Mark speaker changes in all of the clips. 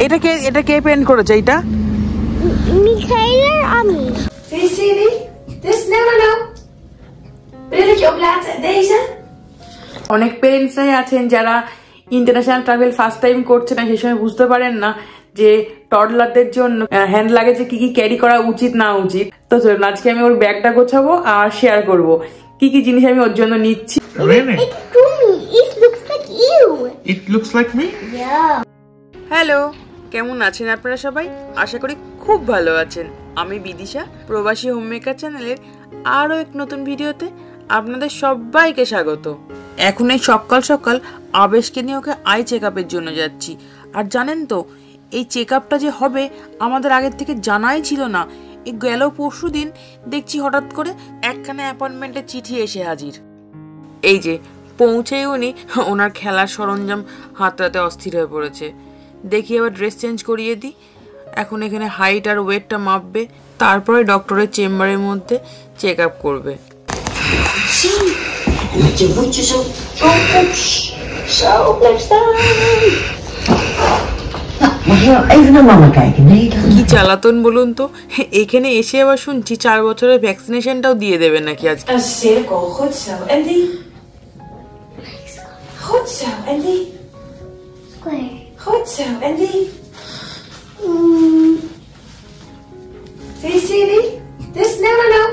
Speaker 1: এটা কে পেন্ট করেছে এটা?
Speaker 2: Michael en Annie.
Speaker 3: Deze jullie? Dus no. Brilletje oplaten. Deze?
Speaker 1: অনেক পেরেন্টসরাই আছেন যারা ইন্টারন্যাশনাল ট্রাভেল ফার্স্ট টাইম করছে না, সেই সময় বুঝতে পারেন না যে টডলারদের জন্য হ্যান্ড লাগেজে কি কি ক্যারি করা উচিত না উচিত। তো চলুন আজকে আমি ওর ব্যাগটা গোছাবো আর শেয়ার করব কি কি জিনিস আমি ওর জন্য নিচ্ছি।
Speaker 2: It looks like you.
Speaker 4: It looks like me?
Speaker 2: Yeah.
Speaker 1: Hello, কেমন আছেন আপনারা সবাই? আশা করি খুব ভালো আছেন। আমি বিদিশা, প্রবাসী হোমমেকার চ্যানেলের আরও এক নতুন ভিডিওতে আপনাদের সবাইকে স্বাগত। এখন এই সকাল সকাল আবেশকে নিয়ে ওকে আই চেক আপের জন্য যাচ্ছি। আর জানেন তো এই চেক আপটা যে হবে আমাদের আগের থেকে জানাই ছিল না। এই গেল পরশু দিন দেখছি হঠাৎ করে একখানা অ্যাপয়েন্টমেন্টের চিঠি এসে হাজির। এই যে পৌঁছেই উনি ওনার খেলার সরঞ্জাম হাতড়াতে অস্থির হয়ে পড়েছে। দেখি আবার ড্রেস চেঞ্জ করিয়ে দিই। এখন এখানে হাইট আর ওয়েটটা মাপবে, তারপরে ডক্টরের চেম্বারের মধ্যে চেক আপ করবে।
Speaker 3: Met je voetjes zo. Zo, blijf staan. Mag je even naar mama kijken? Nee, dan...
Speaker 1: কি চালাতন বলুন তো, এখানে এসে আবার শুনছি 4 বছরের ভ্যাকসিনেশনটাও দিয়ে দেবেন নাকি আজকে।
Speaker 3: Een cirkel, goed zo. En die? Goed zo. En die?
Speaker 2: Square.
Speaker 3: Goed zo. En die? Zie je die? Dus no.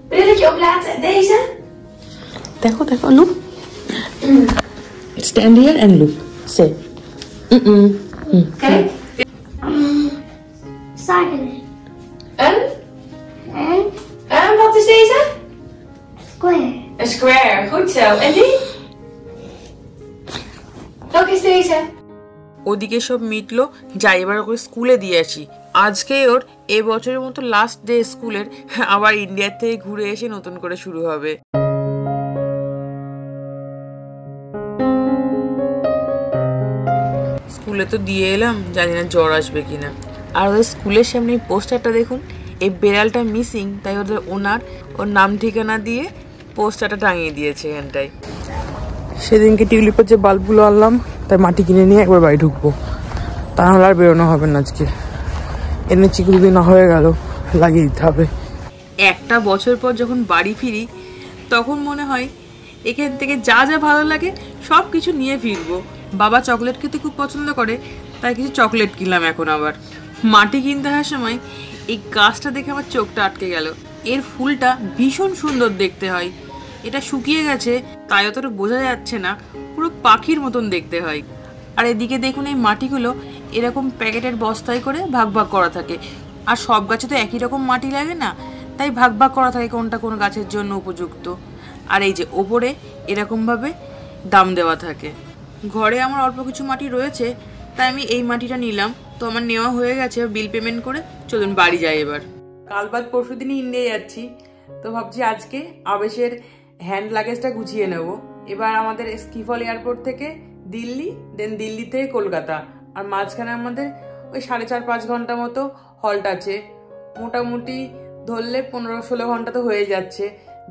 Speaker 3: Brilletje oplaten. Deze?
Speaker 1: দেখো look. Stand here and look. Say.
Speaker 3: Kijk.
Speaker 2: Circle.
Speaker 3: Een?
Speaker 2: And
Speaker 3: Wat is deze?
Speaker 2: square.
Speaker 3: Een square. Goed zo. En die? Welke is deze?
Speaker 1: ওদিকে সব মিটলো, যাই এবার ওকে স্কুলে দিয়ে আসি। আজকে ওর এই বছরের মতো লাস্ট ডে স্কুলের, আবার ইন্ডিয়ার থেকে ঘুরে এসে নতুন করে শুরু হবে। স্কুলে তো দিয়ে এলাম, জানি না জ্বর আসবে কিনা। আর ওদের স্কুলের সামনে পোস্টারটা দেখুন, এই বেড়ালটা মিসিং, তাই ওদের ওর নাম ঠিকানা দিয়ে পোস্টারটা টাঙিয়ে দিয়েছে এখানটায়। সেদিনকে টিউলিপের যে বাল্বগুলো আনলাম তাই মাটি কিনে নিয়ে একবার বাড়ি ঢুকবো, তাহলে আর বেরোনো হবে না। আজকে এনে চিকুদি না হয়ে গেল, লাগিয়ে দিতে হবে। একটা বছর পর যখন বাড়ি ফিরি তখন মনে হয় এখান থেকে যা যা ভালো লাগে সব কিছু নিয়ে ফিরবো। বাবা চকলেট খেতে খুব পছন্দ করে, তাই কিছু চকলেট কিনলাম। এখন আবার মাটি কিনতে আসার সময় এই গাছটা দেখে আমার চোখটা আটকে গেল। এর ফুলটা ভীষণ সুন্দর দেখতে হয়। এটা শুকিয়ে গেছে তাই অতটা বোঝা যাচ্ছে না, পুরো পাখির মতন দেখতে হয়। আর এদিকে দেখুন এই মাটিগুলো এরকম প্যাকেটের বস্তায় করে ভাগ ভাগ করা থাকে। আর সব গাছে তো একই রকম মাটি লাগে না, তাই ভাগ ভাগ করা থাকে কোনটা কোন গাছের জন্য উপযুক্ত। আর এই যে ওপরে এরকমভাবে দাম দেওয়া থাকে। ঘরে আমার অল্প কিছু মাটি রয়েছে, তাই আমি এই মাটিটা নিলাম। তো আমার নেওয়া হয়ে গেছে, বিল পেমেন্ট করে চলুন বাড়ি যাই। এবার কাল বাদ পরশু দিনই ইন্ডিয়া যাচ্ছি, তো ভাবছি আজকে আবেশের হ্যান্ড লাগেজটা গুছিয়ে নেব। এবার আমাদের স্কিফল এয়ারপোর্ট থেকে দিল্লি, দেন দিল্লি থেকে কলকাতা, আর মাঝখানে আমাদের ওই 4.5-5 ঘন্টা মতো হল্ট আছে। মোটামুটি ধরলে 15-16 ঘন্টা তো হয়ে যাচ্ছে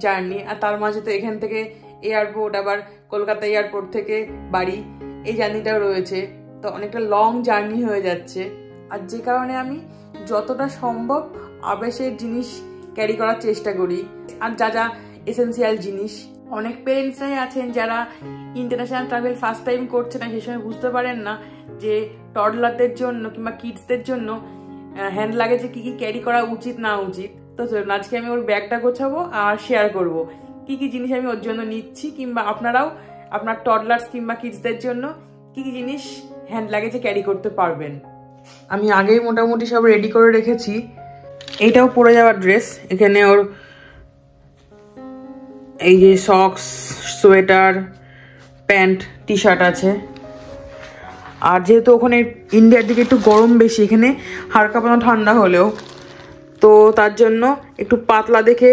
Speaker 1: জার্নি। আর তার মাঝে তো এখান থেকে এয়ারপোর্ট, আবার কলকাতা এয়ারপোর্ট থেকে বাড়ি, এই জার্নিটাও রয়েছে। তো অনেকটা লং জার্নি হয়ে যাচ্ছে। আর যে কারণে আমি যতটা সম্ভব আবেশের জিনিস ক্যারি করার চেষ্টা করি, আর যা এসেন্সিয়াল জিনিস। অনেক পেরেন্টসরাই আছেন যারা ইন্টারন্যাশনাল ট্রাভেল ফার্স্ট টাইম করছে না, সেই সময় বুঝতে পারেন না যে টডলারদের জন্য কিংবা কিডসদের জন্য হ্যান্ড লাগেজে কি কি ক্যারি করা উচিত না উচিত। তো চলুন আজকে আমি ওর ব্যাগটা গোছাবো আর শেয়ার করব কি কি জিনিস আমি ওর জন্য নিচ্ছি, কিংবা আপনারাও আপনার টডলার্স কিংবা কিডসদের জন্য কি কি জিনিস হ্যান্ড লাগেজে ক্যারি করতে পারবেন। আমি আগেই মোটামুটি সব রেডি করে রেখেছি। এইটাও পরে যাওয়ার ড্রেস। এখানে ওর এই যে socks, sweater, pant, T shirt আছে। আর যেহেতু ওখানে ইন্ডিয়ার দিকে একটু গরম বেশি, এখানে হালকা পাতলা ঠান্ডা হলেও, তো তার জন্য একটু পাতলা দেখে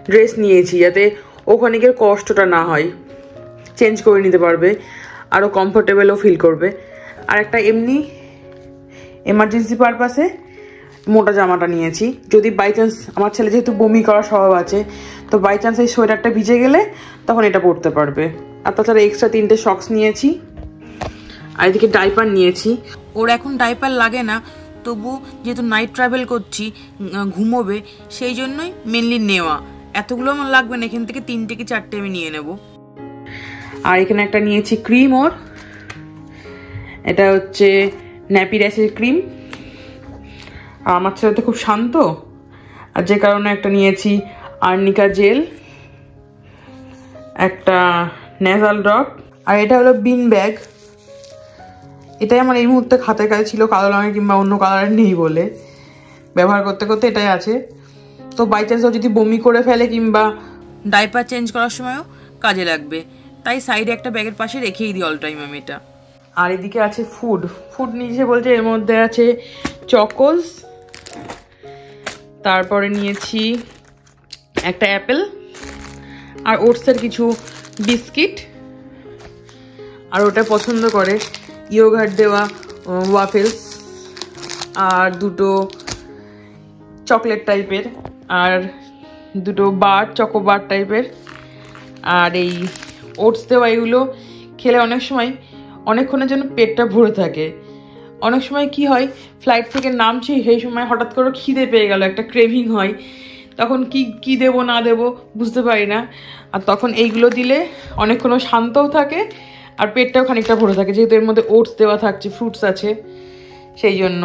Speaker 1: ড্রেস নিয়েছি যাতে ওখানে গিয়ে কষ্টটা না হয়। চেঞ্জ করে নিতে পারবে, আরও কমফোর্টেবলও ফিল করবে। আর একটা এমনি এমার্জেন্সি পারপাসে মোটা জামাটা নিয়েছি, যদি বাই চান্স আমার ছেলে যেহেতু বমি করার স্বভাব আছে, তো বাই চান্স এই সোয়েটারটা ভিজে গেলে তখন এটা পরতে পারবে। আর তাছাড়া এক্সট্রা 3টে সক্স নিয়েছি। আর এদিকে ডাইপার নিয়েছি। ওর এখন ডাইপার লাগে না, তবু যেহেতু নাইট ট্রাভেল করছি, ঘুমোবে, সেই জন্যই মেনলি নেওয়া। এতগুলো আমার লাগবে না, এখান থেকে 3টে কি 4টে আমি নিয়ে নেব। আর এখানে একটা নিয়েছি ক্রিম ওর, এটা হচ্ছে ন্যাপি র্যাশের ক্রিম। আর আমার ছেলে তো খুব শান্ত, আর যে কারণে একটা নিয়েছি আর্নিকা জেল, একটা নেজাল ড্রপ, আর এটা হলো বিন ব্যাগ। এটাই আমার এই মুহূর্তে হাতের কাছে ছিল, কালো রঙের কিংবা অন্য কালারের নেই বলে ব্যবহার করতে করতে এটাই আছে। তো বাই চান্স ও যদি বমি করে ফেলে কিংবা ডাইপার চেঞ্জ করার সময়ও কাজে লাগবে, তাই সাইডে একটা ব্যাগের পাশে রেখেই দিই অল টাইম আমি এটা। আর এদিকে আছে ফুড নিয়েছে বলছে, এর মধ্যে আছে চকোস, তারপরে নিয়েছি একটা অ্যাপেল, আর ওটসের কিছু বিস্কিট, আর ওটা পছন্দ করে ইয়োগার্ট দেওয়া ওয়াফেলস, আর 2টো চকলেট টাইপের, আর 2টো চকোবার টাইপের। আর এই ওটস দেওয়া এগুলো খেলে অনেক সময় অনেকক্ষণের জন্য পেটটা ভরে থাকে। অনেক সময় কি হয়, ফ্লাইট থেকে নামছি, সেই সময় হঠাৎ করে খিদে পেয়ে গেল, একটা ক্রেভিং হয়, তখন কি দেবো না দেবো বুঝতে পারি না। আর তখন এইগুলো দিলে অনেকক্ষণ শান্তও থাকে আর পেটটাও খানিকটা ভরে থাকে, যেহেতু এর মধ্যে ওটস দেওয়া থাকছে, ফ্রুটস আছে, সেই জন্য।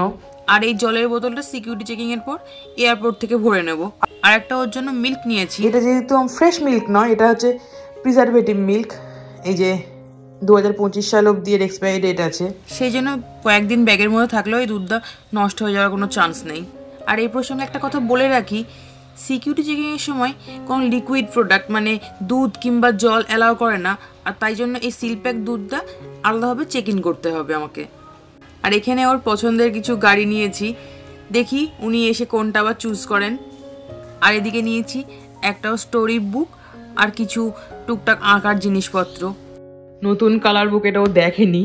Speaker 1: আর এই জলের বোতলটা সিকিউরিটি চেকিং এর পর এয়ারপোর্ট থেকে ভরে নেব। আর একটা ওর জন্য মিল্ক নিয়েছি, এটা যেহেতু ফ্রেশ মিল্ক নয়, এটা হচ্ছে প্রিজারভেটিভ মিল্ক, এই যে 2025 সাল অব্দি এর এক্সপায়ারি ডেট আছে, সেই জন্য কয়েকদিন ব্যাগের মধ্যে থাকলেও এই দুধটা নষ্ট হয়ে যাওয়ার কোনো চান্স নেই। আর এই প্রসঙ্গে একটা কথা বলে রাখি, সিকিউরিটি চেকিংয়ের সময় কোনো লিকুইড প্রোডাক্ট মানে দুধ কিংবা জল অ্যালাউ করে না, আর তাই জন্য এই সিলপ্যাক দুধটা আলাদাভাবে চেক ইন করতে হবে আমাকে। আর এখানে ওর পছন্দের কিছু গাড়ি নিয়েছি, দেখি উনি এসে কোনটা আবার চুজ করেন। আর এদিকে নিয়েছি একটা স্টোরি বুক আর কিছু টুকটাক আঁকার জিনিসপত্র। নতুন কালার বুক এটাও দেখেনি,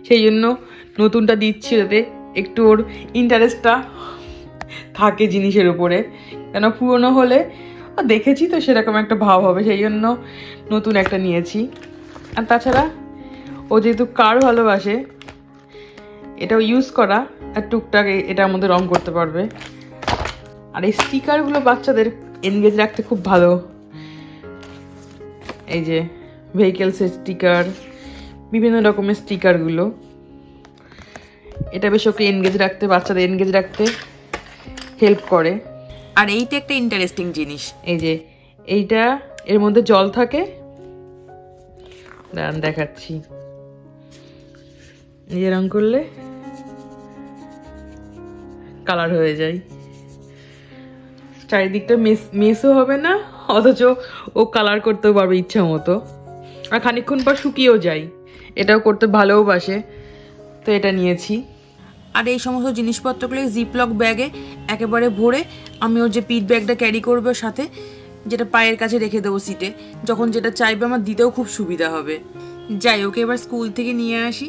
Speaker 1: সেই জন্য নতুনটা দিচ্ছি, যাতে একটু ওর ইন্টারেস্টটা থাকে জিনিসের উপরে, কেন পুরনো হলে দেখেছি তো সেরকম একটা ভাব হবে, সেই জন্য নতুন একটা নিয়েছি। আর তাছাড়া ও যেহেতু কার ভালোবাসে, এটাও ইউজ করা আর টুকটাক এটার মধ্যে রং করতে পারবে। আর এই স্টিকারগুলো বাচ্চাদের এনগেজ রাখতে খুব ভালো, এই যে ভেহিকেলসের স্টিকার, বিভিন্ন রকমের স্টিকারগুলো, এটা বেশ ওকে এনগেজ রাখতে, বাচ্চাদের এনগেজ রাখতে হেল্প করে। আর এইটা একটা ইন্টারেস্টিং জিনিস, এই যে এইটা এর মধ্যে জল থাকে, দেখাচ্ছি, এই রং করলে কালার হয়ে যায়, চারিদিকটা মেসও হবে না, অথচ ও কালার করতেও পারবে ইচ্ছা মতো, আর খানিকক্ষণ পর শুকিয়েও যায়, এটাও করতে ভালোবাসে, তো এটা নিয়েছি। আর এই সমস্ত জিনিসপত্রগুলো জিপলক ব্যাগে একেবারে ভরে আমি ওর যে পিট ব্যাগটা ক্যারি করবে সাথে, যেটা পায়ের কাছে রেখে দেবো সিটে, যখন যেটা চাইবে আমার দিতেও খুব সুবিধা হবে। যাই, ওকে এবার স্কুল থেকে নিয়ে আসি,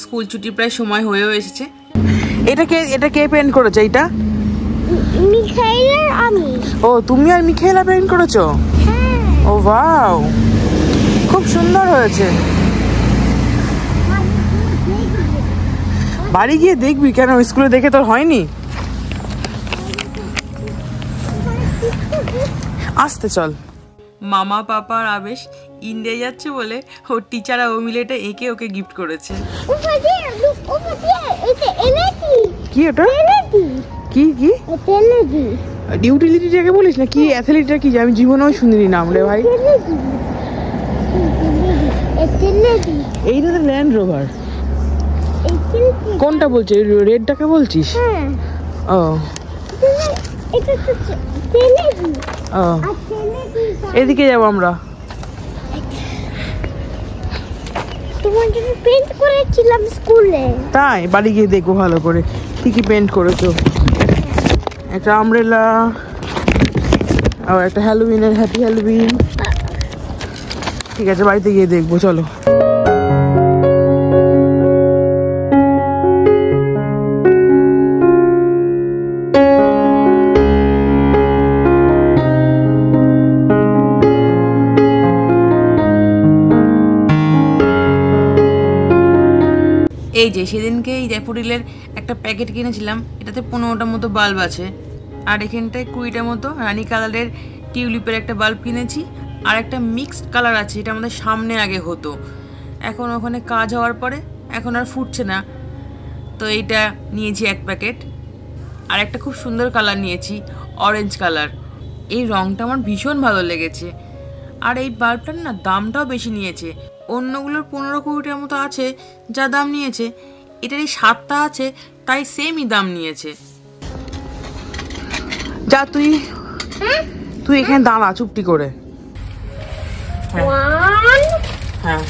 Speaker 1: স্কুল ছুটির প্রায় সময় হয়েও এসেছে। এটা কে পেন্ট করেছে? এটা
Speaker 2: মিখাইল আর আমি।
Speaker 1: ও, তুমি আর মিখাইলা পেন্ট করেছো?
Speaker 2: হ্যাঁ।
Speaker 1: ও ওয়াও, খুব সুন্দর হয়েছে। বাড়ি গিয়ে দেখবি, কেন স্কুলে দেখে তোর হয়নি? আসতে চল। মামা পাপা আর আবেশ ইন্ডিয়া যাচ্ছে বলে ওর টিচার আর ও মিলে এটা এঁকে ওকে গিফট করেছে। কি ওটা? কি কি ইউটিলিটিটাকে বলিস না? কি অ্যাথলিটটা কি? আমি জীবনেও শুনিনি নাম রে ভাই। এইটা তো ল্যান্ড রোভার। কোনটা বলছিস? রেডটাকে বলছিস? ও ও, এদিকে যাবো আমরা।
Speaker 2: তোমার জন্য পেইন্ট করেছিলাম স্কুলে।
Speaker 1: তাই? বাড়ি গিয়ে দেখবো ভালো করে কি কি পেইন্ট করেছো। একটা আমব্রেলা, আর একটা হ্যালোউইনের হ্যাপি হ্যালোউইন। ঠিক আছে, বাড়িতে গিয়ে দেখবো, চলো। এই যে সেদিনকে এই ড্যাফোডিলের একটা প্যাকেট কিনেছিলাম, এটাতে 15টা মতো বাল্ব আছে, আর এখানটায় 20টা মতো রানী কালারের টিউলিপের একটা বাল্ব কিনেছি, আর একটা মিক্সড কালার আছে, এটা আমাদের সামনে আগে হতো, এখন ওখানে কাজ হওয়ার পরে এখন আর ফুটছে না, তো এইটা নিয়েছি 1 প্যাকেট। আর একটা খুব সুন্দর কালার নিয়েছি, অরেঞ্জ কালার। এই রঙটা আমার ভীষণ ভালো লেগেছে, আর এই বাল্বটার না দামটাও বেশি নিয়েছে। অন্যগুলোর 15-20টার মতো আছে যা দাম নিয়েছে, এটার এই 7টা আছে তাই সেমই দাম নিয়েছে। যা তুই এখানে দাঁড়া চুপটি করে। হ্যাঁ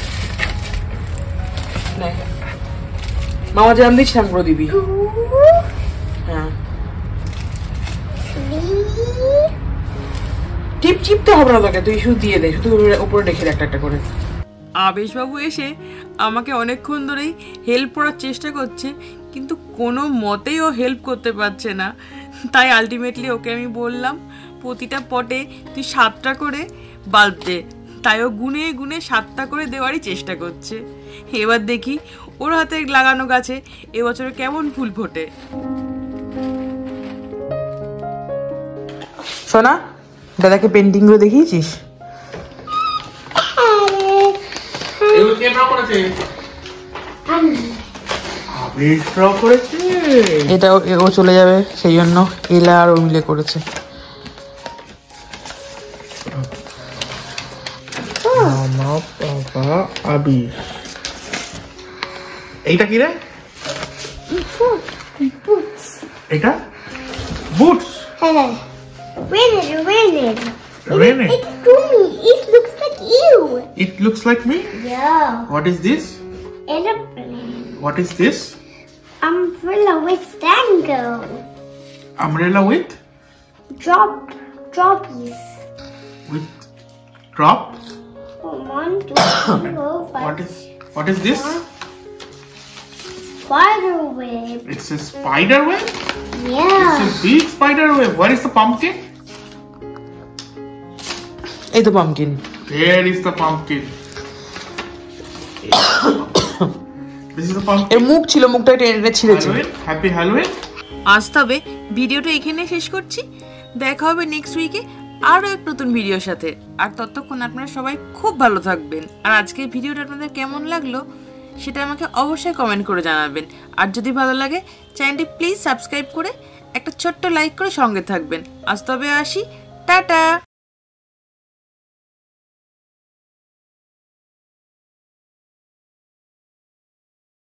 Speaker 1: মামা জান দিস না করে দিবি। হ্যাঁ টিপ চিপতে হবে না তোকে, তুই শুধু দিয়ে দে, শুধু উপরে রেখে একটা একটা করে। আবেশবাবু এসে আমাকে অনেকক্ষণ ধরেই হেল্প করার চেষ্টা করছে, কিন্তু কোনো মতেই ও হেল্প করতে পারছে না। তাই আলটিমেটলি ওকে আমি বললাম প্রতিটা পটে তুই 7টা করে বাল্ব দে, তাই ও গুনে গুনে 7টা করে দেওয়ারই চেষ্টা করছে। এবার দেখি ওর হাতে লাগানো গাছে এবছরে কেমন ফুল ফোটে। সোনা দাদাকে পেন্টিং গুলো দেখিয়েছিস? এটা ও চলে যাবে সেই জন্য এলা আর ও মিলে করেছে।
Speaker 4: মামা বাবা আবির। এইটা কি রে? এটা boots.
Speaker 2: Rennet.
Speaker 4: Rennet.
Speaker 2: It's to me. It looks like you.
Speaker 4: It looks like me.
Speaker 2: Yeah.
Speaker 4: What is this?
Speaker 2: Aeroplane.
Speaker 4: What is this?
Speaker 2: Umbrella with dangle.
Speaker 4: Umbrella with
Speaker 2: Droppies.
Speaker 4: drop.
Speaker 2: 1, 2, 3, 4, 5.
Speaker 4: What is this?
Speaker 2: Spider web.
Speaker 4: It's a spider web.
Speaker 2: Yeah.
Speaker 4: It's a big spider web. Where is the pumpkin?
Speaker 1: এই তো pumpkin.
Speaker 4: There is the pumpkin. This is the pumpkin.
Speaker 1: এর মুখ ছিল, মুখটা টেনে ছিঁড়েছে।
Speaker 4: Happy Halloween.
Speaker 1: আজ তবে ভিডিওটা এখানে শেষ করছি, দেখা হবে নেক্সট উইকে আরও এক নতুন ভিডিওর সাথে। আর ততক্ষণ আপনারা সবাই খুব ভালো থাকবেন। আর আজকের ভিডিওটা আপনাদের কেমন লাগলো সেটা আমাকে অবশ্যই কমেন্ট করে জানাবেন। আর যদি ভালো লাগে চ্যানেলটি প্লিজ সাবস্ক্রাইব করে একটা ছোট্ট লাইক করে সঙ্গে থাকবেন। আজ তবে আসি, টাটা।